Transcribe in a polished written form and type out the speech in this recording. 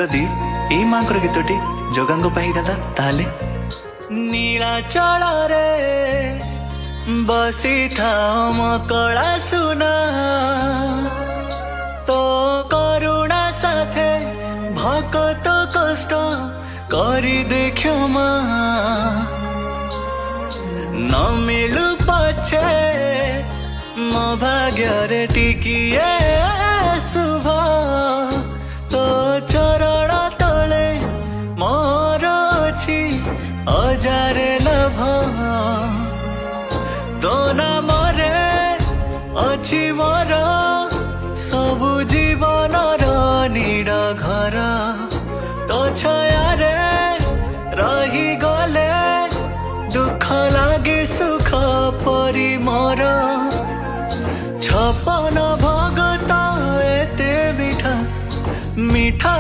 ଯଦି ଏଇ ମାଙ୍କର ଗୀତଟି ଜଗାଙ୍କ ପାଇଁ ଗାନ୍ତା ତାହେଲେ ନୀଳାଚଳରେ ବସିଥାଅ ମୋ କଳା ସୁନା ତୋ କରୁଣା ସାଥେ ଭକତ କଷ୍ଟ କରି ଦେଖ ମା ନ ମିଳୁ ପଛେ ମୋ ଭାଗ୍ୟରେ ଟିକିଏ ଶୁଭ तो चरण तले मोर अछि अजारे लभ तो नामरे अछि मोर सबु जीवनर नीड घर तो छायारे रही गले दुख लागे सुख परी मोर छपन भगत एते मिठा मीठा